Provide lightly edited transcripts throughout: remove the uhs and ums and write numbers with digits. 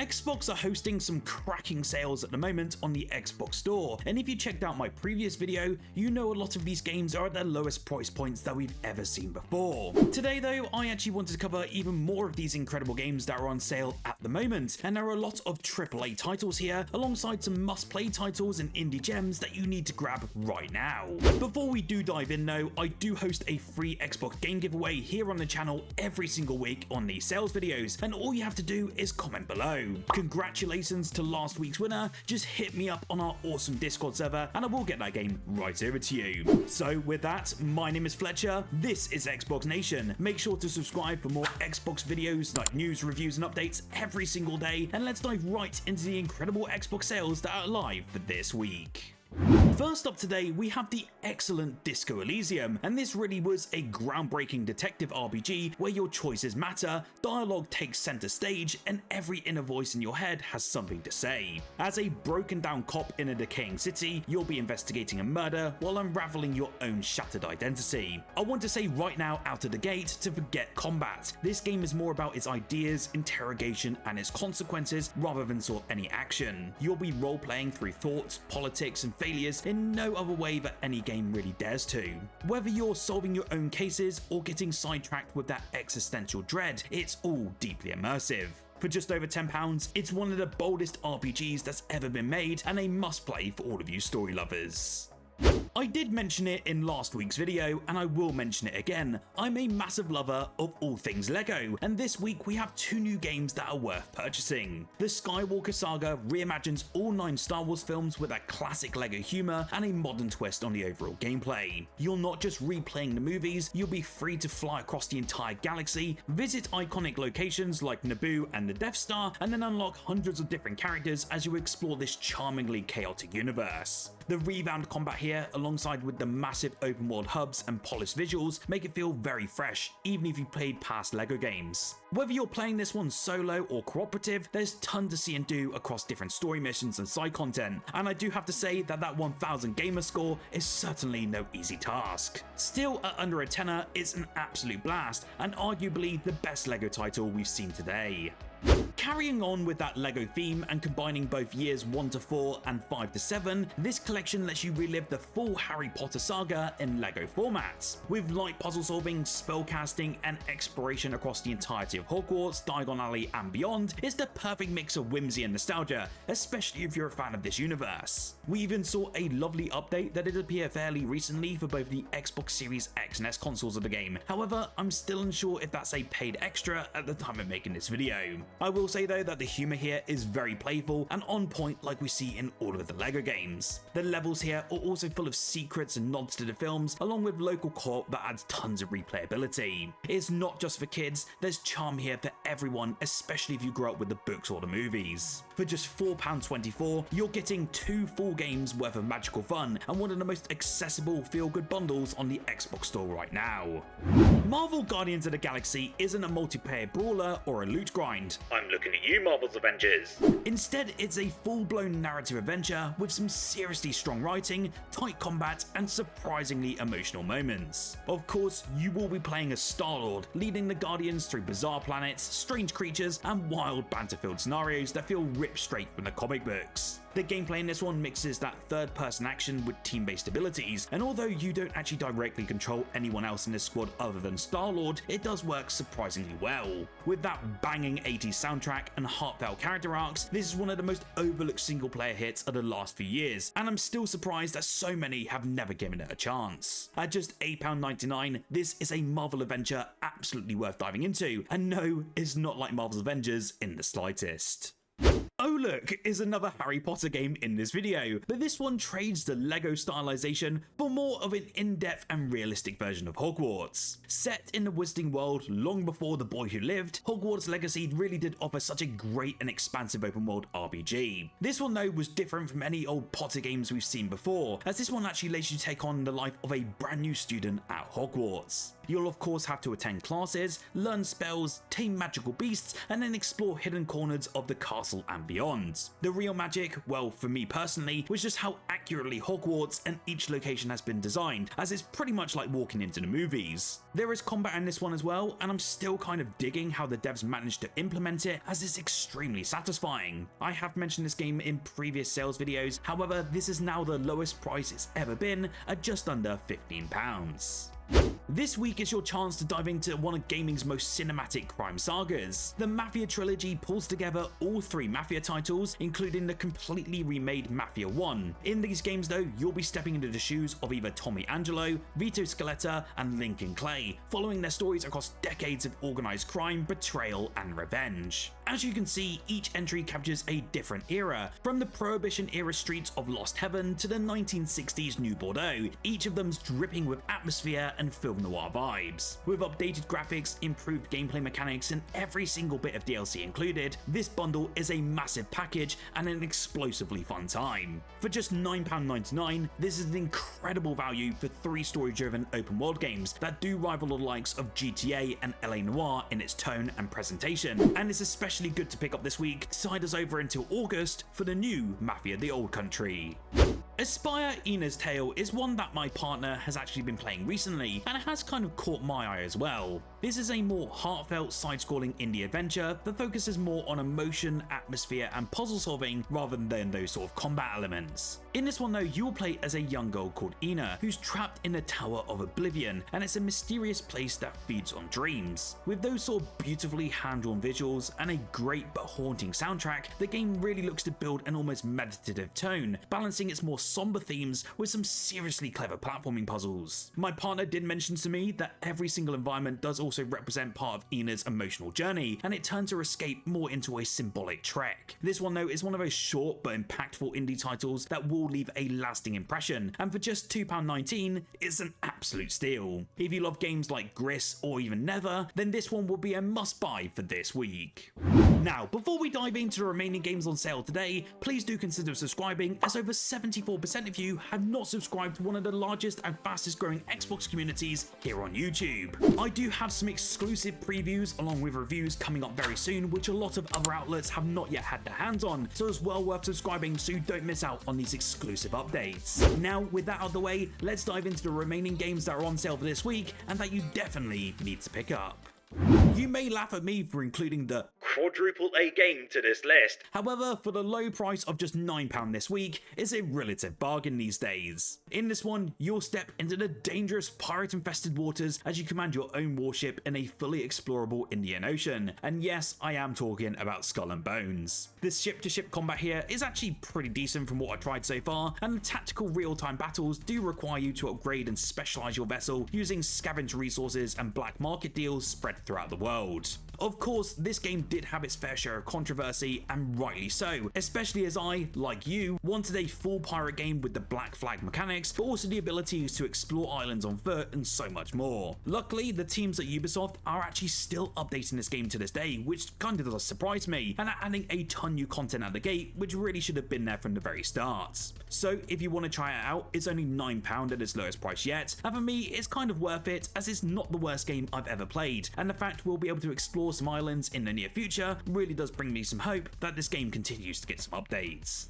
Xbox are hosting some cracking sales at the moment on the Xbox Store, and if you checked out my previous video, you know a lot of these games are at their lowest price points that we've ever seen before. Today though, I actually wanted to cover even more of these incredible games that are on sale at the moment, and there are a lot of AAA titles here, alongside some must-play titles and indie gems that you need to grab right now. Before we do dive in though, I do host a free Xbox game giveaway here on the channel every single week on these sales videos, and all you have to do is comment below. Congratulations to last week's winner, just hit me up on our awesome Discord server and I will get that game right over to you. So with that, my name is Fletcher, this is Xbox Nation. Make sure to subscribe for more Xbox videos like news, reviews and updates every single day, and let's dive right into the incredible Xbox sales that are live for this week. First up today, we have the excellent Disco Elysium, and this really was a groundbreaking detective RPG where your choices matter, dialogue takes center stage, and every inner voice in your head has something to say. As a broken down cop in a decaying city, you'll be investigating a murder while unraveling your own shattered identity. I want to say right now out of the gate to forget combat. This game is more about its ideas, interrogation, and its consequences rather than sort of any action. You'll be role-playing through thoughts, politics, and failures in no other way that any game really dares to. Whether you're solving your own cases or getting sidetracked with that existential dread, it's all deeply immersive. For just over £10, it's one of the boldest RPGs that's ever been made and a must play for all of you story lovers. I did mention it in last week's video, and I will mention it again. I'm a massive lover of all things Lego, and this week we have two new games that are worth purchasing. The Skywalker Saga reimagines all 9 Star Wars films with that classic Lego humour and a modern twist on the overall gameplay. You're not just replaying the movies, you'll be free to fly across the entire galaxy, visit iconic locations like Naboo and the Death Star, and then unlock hundreds of different characters as you explore this charmingly chaotic universe. The revamped combat here, alongside with the massive open world hubs and polished visuals, make it feel very fresh, even if you played past Lego games. Whether you're playing this one solo or cooperative, there's tons to see and do across different story missions and side content, and I do have to say that 1000 gamer score is certainly no easy task. Still, at under a tenner, it's an absolute blast, and arguably the best Lego title we've seen today. Carrying on with that Lego theme and combining both years 1 to 4 and 5 to 7, this collection lets you relive the full Harry Potter saga in Lego formats. With light puzzle solving, spellcasting, and exploration across the entirety of Hogwarts, Diagon Alley, and beyond, it's the perfect mix of whimsy and nostalgia, especially if you're a fan of this universe. We even saw a lovely update that did appear fairly recently for both the Xbox Series X and S consoles of the game. However, I'm still unsure if that's a paid extra at the time of making this video. I will say though that the humour here is very playful and on point like we see in all of the Lego games. The levels here are also full of secrets and nods to the films, along with local co-op that adds tons of replayability. It's not just for kids, there's charm here for everyone, especially if you grew up with the books or the movies. For just £4.24, you're getting 2 full games worth of magical fun and one of the most accessible feel-good bundles on the Xbox Store right now. Marvel Guardians of the Galaxy isn't a multiplayer brawler or a loot grind. I'm looking at you, Marvel's Avengers. Instead, it's a full-blown narrative adventure with some seriously strong writing, tight combat, and surprisingly emotional moments. Of course, you will be playing as Star-Lord, leading the Guardians through bizarre planets, strange creatures, and wild banter-filled scenarios that feel ripped straight from the comic books. The gameplay in this one mixes that third-person action with team-based abilities, and although you don't actually directly control anyone else in this squad other than Star-Lord, it does work surprisingly well. With that banging 80s soundtrack and heartfelt character arcs, this is one of the most overlooked single-player hits of the last few years, and I'm still surprised that so many have never given it a chance. At just £8.99, this is a Marvel adventure absolutely worth diving into, and no, it's not like Marvel's Avengers in the slightest. Oh look, is another Harry Potter game in this video, but this one trades the Lego stylization for more of an in-depth and realistic version of Hogwarts. Set in the Wizarding World long before The Boy Who Lived, Hogwarts Legacy really did offer such a great and expansive open world RPG. This one though was different from any old Potter games we've seen before, as this one actually lets you take on the life of a brand new student at Hogwarts. You'll of course have to attend classes, learn spells, tame magical beasts, and then explore hidden corners of the castle and beyond. The real magic, well, for me personally, was just how accurately Hogwarts and each location has been designed, as it's pretty much like walking into the movies. There is combat in this one as well, and I'm still kind of digging how the devs managed to implement it, as it's extremely satisfying. I have mentioned this game in previous sales videos, however, this is now the lowest price it's ever been at just under £15. This week is your chance to dive into one of gaming's most cinematic crime sagas. The Mafia Trilogy pulls together all 3 Mafia titles, including the completely remade Mafia 1. In these games though, you'll be stepping into the shoes of either Tommy Angelo, Vito Scaletta, and Lincoln Clay, following their stories across decades of organised crime, betrayal, and revenge. As you can see, each entry captures a different era, from the Prohibition-era streets of Lost Heaven to the 1960s New Bordeaux, each of them's dripping with atmosphere and film noir vibes. With updated graphics, improved gameplay mechanics, and every single bit of DLC included, this bundle is a massive package and an explosively fun time. For just £9.99, this is an incredible value for 3 story-driven open-world games that do rival the likes of GTA and LA Noire in its tone and presentation, and it's especially good to pick up this week to tide us over until August for the new Mafia: The Old Country. Aspire Ina's Tale is one that my partner has actually been playing recently, and it has kind of caught my eye as well. This is a more heartfelt side-scrolling indie adventure that focuses more on emotion, atmosphere, and puzzle solving rather than those sort of combat elements. In this one though, you will play as a young girl called Ina, who's trapped in the Tower of Oblivion, and it's a mysterious place that feeds on dreams. With those sort of beautifully hand-drawn visuals and a great but haunting soundtrack, the game really looks to build an almost meditative tone, balancing its more somber themes with some seriously clever platforming puzzles. My partner did mention to me that every single environment does also represent part of Ina's emotional journey, and it turns her escape more into a symbolic trek. This one though is one of those short but impactful indie titles that will leave a lasting impression, and for just £2.19, it's an absolute steal. If you love games like Gris or even Nether, then this one will be a must-buy for this week. Now, before we dive into the remaining games on sale today, please do consider subscribing, as over 74% of you have not subscribed to one of the largest and fastest growing Xbox communities here on YouTube. I do have some exclusive previews along with reviews coming up very soon, which a lot of other outlets have not yet had their hands on, so it's well worth subscribing so you don't miss out on these exclusive updates. Now, with that out of the way, let's dive into the remaining games that are on sale for this week and that you definitely need to pick up. You may laugh at me for including the quadruple A game to this list. However, for the low price of just £9 this week, it's a relative bargain these days. In this one, you'll step into the dangerous pirate-infested waters as you command your own warship in a fully explorable Indian Ocean. And yes, I am talking about Skull and Bones. This ship-to-ship combat here is actually pretty decent from what I've tried so far, and the tactical real-time battles do require you to upgrade and specialize your vessel using scavenged resources and black market deals spread throughout the world. Of course, this game did have its fair share of controversy, and rightly so, especially as I, like you, wanted a full pirate game with the black flag mechanics, but also the abilities to explore islands on foot and so much more. Luckily, the teams at Ubisoft are actually still updating this game to this day, which kind of does surprise me, and are adding a ton new content out the gate, which really should have been there from the very start. So if you want to try it out, it's only £9 at its lowest price yet, and for me, it's kind of worth it, as it's not the worst game I've ever played, and the fact we'll be able to explore some islands in the near future really does bring me some hope that this game continues to get some updates.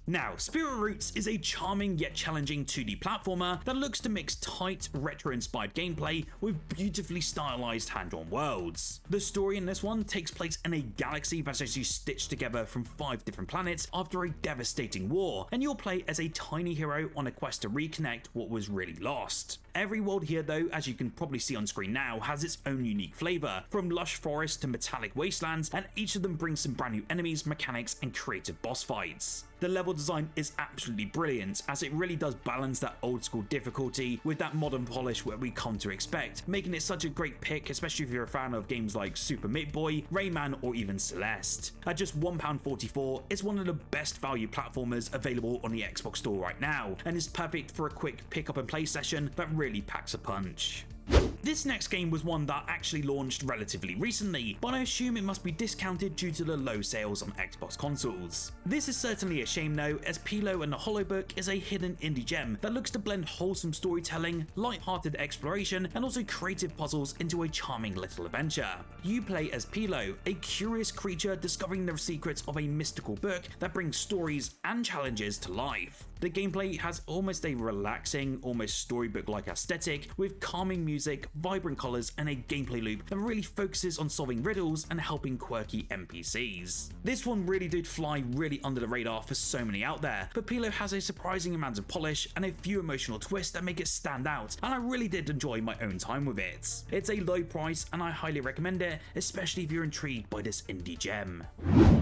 Now, Spirit Roots is a charming yet challenging 2D platformer that looks to mix tight, retro-inspired gameplay with beautifully stylized hand-drawn worlds. The story in this one takes place in a galaxy that has you stitched together from 5 different planets after a devastating war, and you'll play as a tiny hero on a quest to reconnect what was really lost. Every world here though, as you can probably see on screen now, has its own unique flavour, from lush forests to metallic wastelands, and each of them brings some brand new enemies, mechanics, and creative boss fights. The level design is absolutely brilliant, as it really does balance that old school difficulty with that modern polish where we come to expect, making it such a great pick, especially if you're a fan of games like Super Meat Boy, Rayman, or even Celeste. At just £1.44, it's one of the best value platformers available on the Xbox Store right now, and is perfect for a quick pick up and play session that really packs a punch. This next game was one that actually launched relatively recently, but I assume it must be discounted due to the low sales on Xbox consoles. This is certainly a shame though, as Pilo and the Holobook is a hidden indie gem that looks to blend wholesome storytelling, light-hearted exploration, and also creative puzzles into a charming little adventure. You play as Pilo, a curious creature discovering the secrets of a mystical book that brings stories and challenges to life. The gameplay has almost a relaxing, almost storybook-like aesthetic, with calming music, vibrant colours, and a gameplay loop that really focuses on solving riddles and helping quirky NPCs. This one really did fly really under the radar for so many out there, but Pilo has a surprising amount of polish and a few emotional twists that make it stand out, and I really did enjoy my own time with it. It's a low price and I highly recommend it, especially if you're intrigued by this indie gem.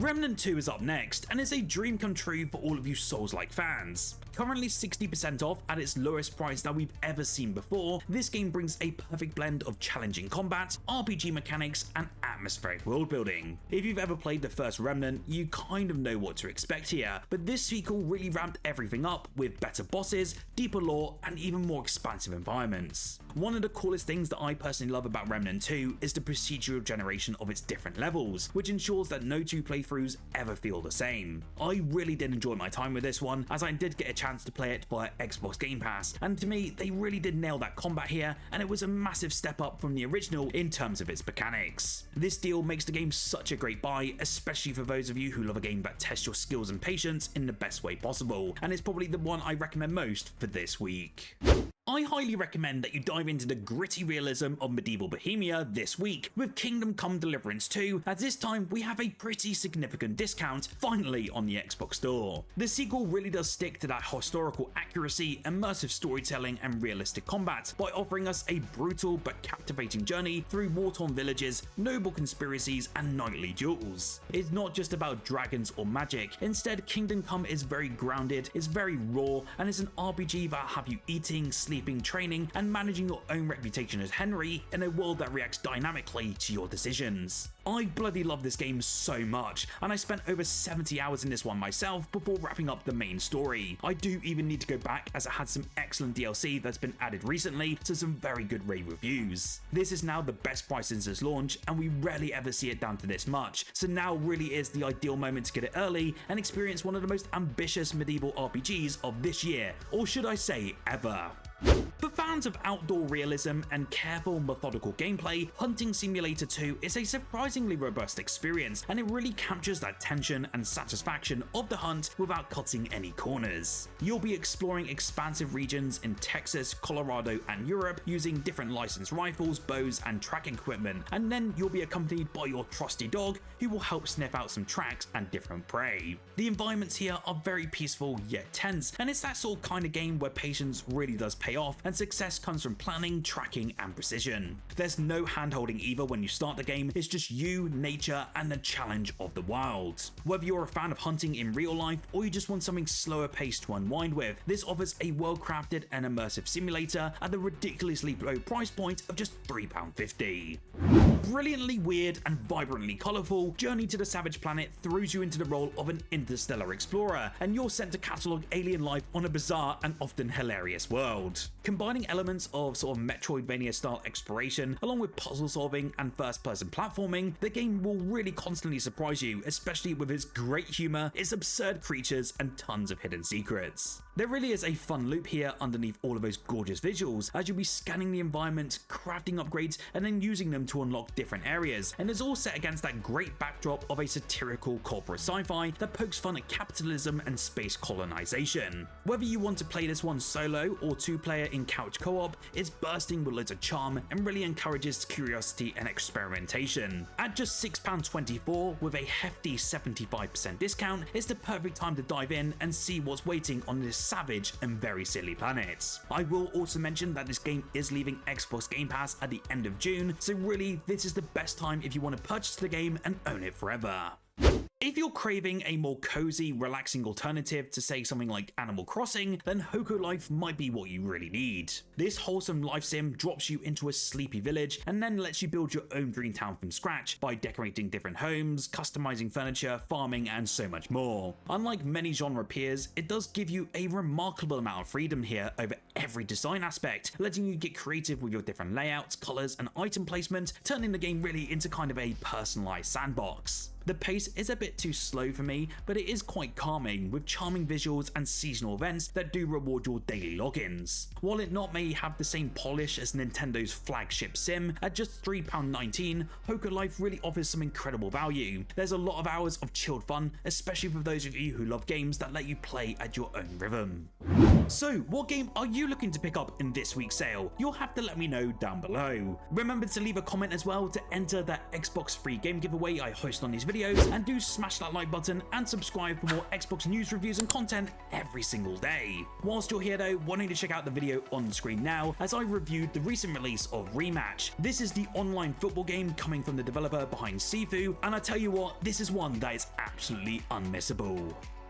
Remnant 2 is up next, and it's a dream come true for all of you Souls-like fans. Currently 60% off at its lowest price that we've ever seen before, this game brings a perfect blend of challenging combat, RPG mechanics, and atmospheric world building. If you've ever played the first Remnant, you kind of know what to expect here, but this sequel really ramped everything up with better bosses, deeper lore, and even more expansive environments. One of the coolest things that I personally love about Remnant 2 is the procedural generation of its different levels, which ensures that no two playthroughs ever feel the same. I really did enjoy my time with this one, as I did get a chance to play it via Xbox Game Pass, and to me they really did nail that combat here, and it was a massive step up from the original in terms of its mechanics. This deal makes the game such a great buy, especially for those of you who love a game that tests your skills and patience in the best way possible, and it's probably the one I recommend most for this week. I highly recommend that you dive into the gritty realism of medieval Bohemia this week with Kingdom Come Deliverance 2, as this time we have a pretty significant discount finally on the Xbox Store. The sequel really does stick to that historical accuracy, immersive storytelling, and realistic combat by offering us a brutal but captivating journey through war-torn villages, noble conspiracies, and knightly duels. It's not just about dragons or magic, instead Kingdom Come is very grounded, is very raw, and is an RPG that'll have you eating, sleeping, training, and managing your own reputation as Henry in a world that reacts dynamically to your decisions. I bloody love this game so much, and I spent over 70 hours in this one myself before wrapping up the main story. I do even need to go back, as it had some excellent DLC that's been added recently to some very good rave reviews. This is now the best price since its launch, and we rarely ever see it down to this much, so now really is the ideal moment to get it early and experience one of the most ambitious medieval RPGs of this year, or should I say ever. For fans of outdoor realism and careful, methodical gameplay, Hunting Simulator 2 is a surprisingly robust experience, and it really captures that tension and satisfaction of the hunt without cutting any corners. You'll be exploring expansive regions in Texas, Colorado, and Europe using different licensed rifles, bows, and tracking equipment, and then you'll be accompanied by your trusty dog, who will help sniff out some tracks and different prey. The environments here are very peaceful yet tense, and it's that sort of kind of game where patience really does pay off, and success comes from planning, tracking, and precision. There's no hand-holding either when you start the game, it's just you, nature, and the challenge of the wild. Whether you're a fan of hunting in real life, or you just want something slower paced to unwind with, this offers a well-crafted and immersive simulator at the ridiculously low price point of just £3.50. Brilliantly weird and vibrantly colourful, Journey to the Savage Planet throws you into the role of an interstellar explorer, and you're sent to catalogue alien life on a bizarre and often hilarious world. Combining elements of sort of Metroidvania style exploration along with puzzle solving and first person platforming, the game will really constantly surprise you, especially with its great humour, its absurd creatures, and tons of hidden secrets. There really is a fun loop here underneath all of those gorgeous visuals, as you'll be scanning the environment, crafting upgrades, and then using them to unlock different areas, and it's all set against that great backdrop of a satirical corporate sci-fi that pokes fun at capitalism and space colonization. Whether you want to play this one solo or two-player in couch co-op, it's bursting with loads of charm and really encourages curiosity and experimentation. At just £6.24 with a hefty 75% discount, it's the perfect time to dive in and see what's waiting on this savage and very silly planet. I will also mention that this game is leaving Xbox Game Pass at the end of June, so really this is the best time if you want to purchase the game and own it forever. If you're craving a more cozy, relaxing alternative to say something like Animal Crossing, then Hokko Life might be what you really need. This wholesome life sim drops you into a sleepy village and then lets you build your own dream town from scratch by decorating different homes, customizing furniture, farming, and so much more. Unlike many genre peers, it does give you a remarkable amount of freedom here over every design aspect, letting you get creative with your different layouts, colors, and item placement, turning the game really into kind of a personalized sandbox. The pace is a bit too slow for me, but it is quite calming, with charming visuals and seasonal events that do reward your daily logins. While it not may have the same polish as Nintendo's flagship sim, at just £3.19, Hokko Life really offers some incredible value. There's a lot of hours of chilled fun, especially for those of you who love games that let you play at your own rhythm. So, what game are you looking to pick up in this week's sale? You'll have to let me know down below. Remember to leave a comment as well to enter that Xbox free game giveaway I host on these videos, and do smash that like button and subscribe for more Xbox news, reviews, and content every single day. Whilst you're here though, why don't you check out the video on the screen now as I reviewed the recent release of Rematch. This is the online football game coming from the developer behind Sifu, and I tell you what, this is one that is absolutely unmissable.